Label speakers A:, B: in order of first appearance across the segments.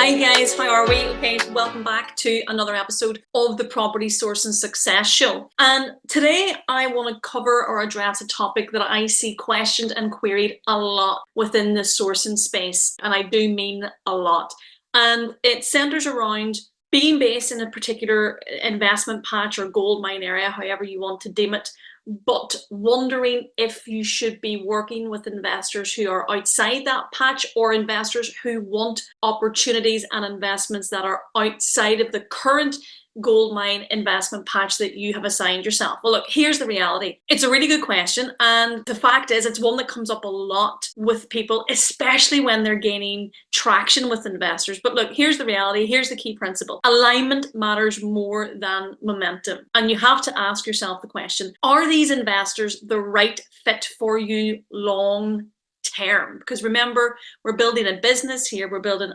A: Hi guys, how are we? Okay, so welcome back to another episode of the Property Sourcing Success Show. And today I want to cover or address a topic that I see questioned and queried a lot within the sourcing space. And I do mean a lot. And it centers around being based in a particular investment patch or gold mine area, however you want to deem it, but wondering if you should be working with investors who are outside that patch or investors who want opportunities and investments that are outside of the current gold mine investment patch that you have assigned yourself. Well, look, here's the reality. It's a really good question, and the fact is it's one that comes up a lot with people, especially when they're gaining traction with investors. But look, here's the reality. Here's the key principle. Alignment matters more than momentum. And you have to ask yourself the question, are these investors the right fit for you long term? Because remember, we're building a business here. We're building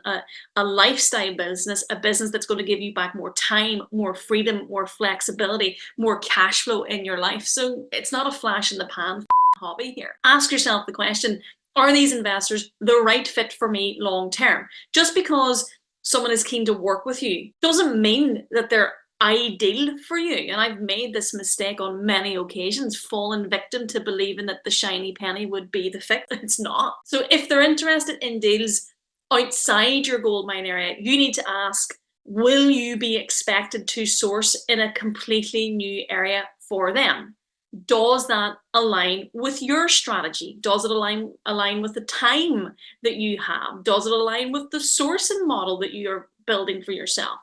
A: a lifestyle business, a business that's going to give you back more time, more freedom, more flexibility, more cash flow in your life. So it's not a flash in the pan hobby here. Ask yourself the question, are these investors the right fit for me long term? Just because someone is keen to work with you doesn't mean that they're ideal for you. And I've made this mistake on many occasions, fallen victim to believing that the shiny penny would be the fix. It's not. So if they're interested in deals outside your gold mine area, you need to ask, will you be expected to source in a completely new area for them? Does that align with your strategy? Does it align with the time that you have? Does it align with the sourcing model that you're building for yourself?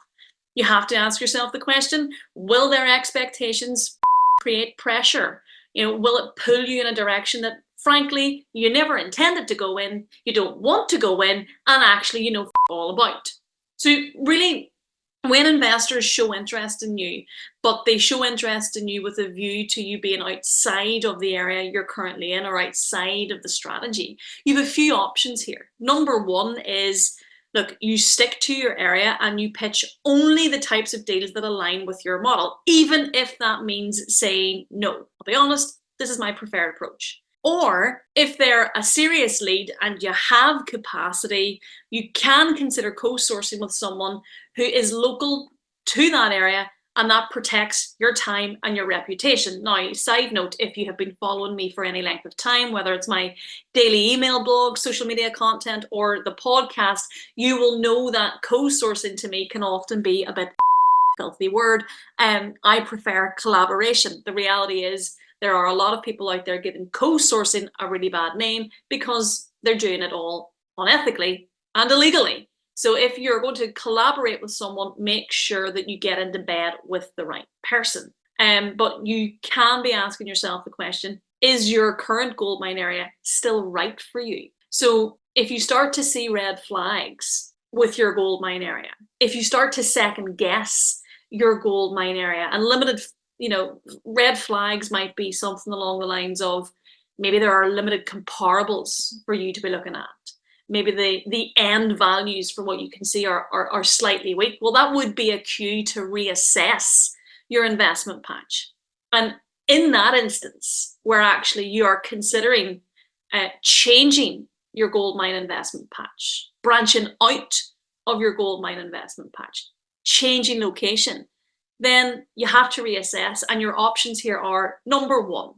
A: You have to ask yourself the question, will their expectations create pressure? Will it pull you in a direction that, frankly, you never intended to go in, you don't want to go in, and actually you know all about? So really, when investors show interest in you, but they show interest in you with a view to you being outside of the area you're currently in or outside of the strategy, you have a few options here. Number one is, look, you stick to your area and you pitch only the types of deals that align with your model, even if that means saying no. I'll be honest, this is my preferred approach. Or if they're a serious lead and you have capacity, you can consider co-sourcing with someone who is local to that area, and that protects your time and your reputation. Now, side note, if you have been following me for any length of time, whether it's my daily email blog, social media content, or the podcast, you will know that co-sourcing to me can often be a bit filthy word. I prefer collaboration. The reality is there are a lot of people out there giving co-sourcing a really bad name because they're doing it all unethically and illegally. So if you're going to collaborate with someone, make sure that you get into bed with the right person. But you can be asking yourself the question, is your current gold mine area still right for you? So if you start to see red flags with your gold mine area, if you start to second guess your gold mine area, and limited, red flags might be something along the lines of, maybe there are limited comparables for you to be looking at. Maybe the end values from what you can see are slightly weak. Well, that would be a cue to reassess your investment patch. And in that instance, where actually you are considering changing your gold mine investment patch, branching out of your gold mine investment patch, changing location, then you have to reassess. And your options here are, number one,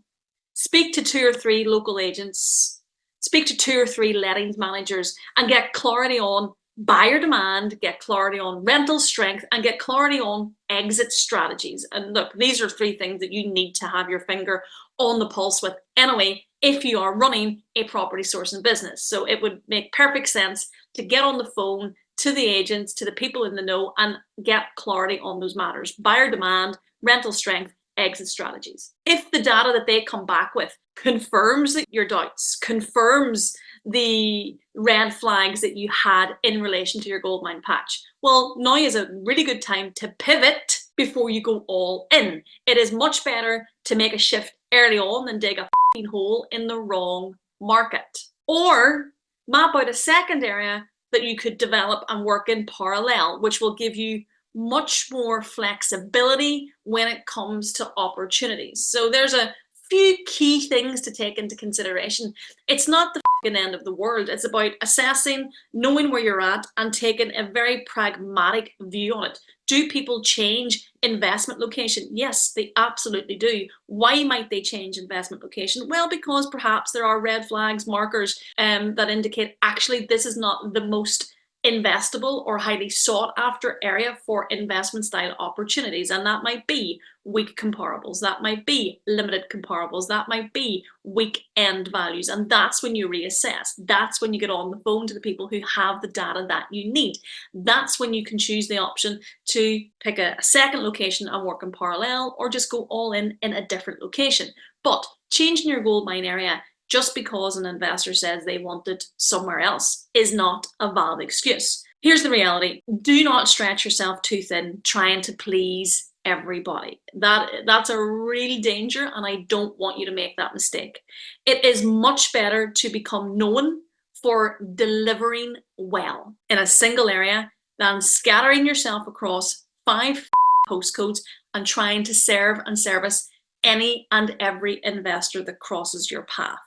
A: speak to 2 or 3 local agents, speak to 2 or 3 lettings managers, and get clarity on buyer demand, get clarity on rental strength, and get clarity on exit strategies. And look, these are 3 things that you need to have your finger on the pulse with anyway, if you are running a property sourcing business. So it would make perfect sense to get on the phone to the agents, to the people in the know, and get clarity on those matters: buyer demand, rental strength, exit strategies. If the data that they come back with confirms your doubts, confirms the red flags that you had in relation to your gold mine patch, well, now is a really good time to pivot before you go all in. It is much better to make a shift early on than dig a hole in the wrong market. Or map out a second area that you could develop and work in parallel, which will give you much more flexibility when it comes to opportunities. So there's a few key things to take into consideration. It's not the end of the world. It's about assessing, knowing where you're at, and taking a very pragmatic view on it. Do people change investment location? Yes, they absolutely do. Why might they change investment location? Well, because perhaps there are red flags, markers that indicate actually this is not the most investable or highly sought after area for investment style opportunities. And that might be weak comparables, that might be limited comparables, that might be weak end values. And that's when you reassess. That's when you get on the phone to the people who have the data that you need. That's when you can choose the option to pick a second location and work in parallel, or just go all in a different location. But changing your gold mine area just because an investor says they want it somewhere else is not a valid excuse. Here's the reality. Do not stretch yourself too thin trying to please everybody. That's a real danger, and I don't want you to make that mistake. It is much better to become known for delivering well in a single area than scattering yourself across 5 postcodes and trying to serve and service any and every investor that crosses your path.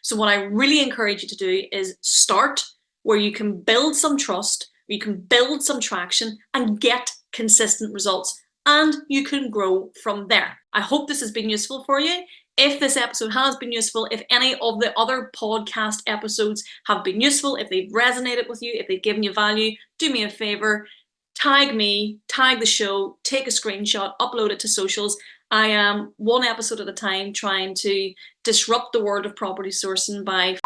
A: So what I really encourage you to do is start where you can build some trust, where you can build some traction and get consistent results, and you can grow from there. I hope this has been useful for you. If this episode has been useful, if any of the other podcast episodes have been useful, if they've resonated with you, if they've given you value, do me a favor, tag me, tag the show, take a screenshot, upload it to socials. I am one episode at a time trying to disrupt the world of property sourcing by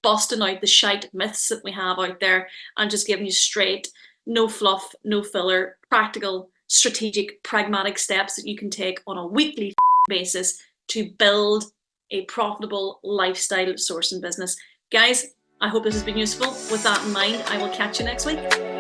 A: busting out the shite myths that we have out there and just giving you straight, no fluff, no filler, practical, strategic, pragmatic steps that you can take on a weekly basis to build a profitable lifestyle sourcing business. Guys, I hope this has been useful. With that in mind, I will catch you next week.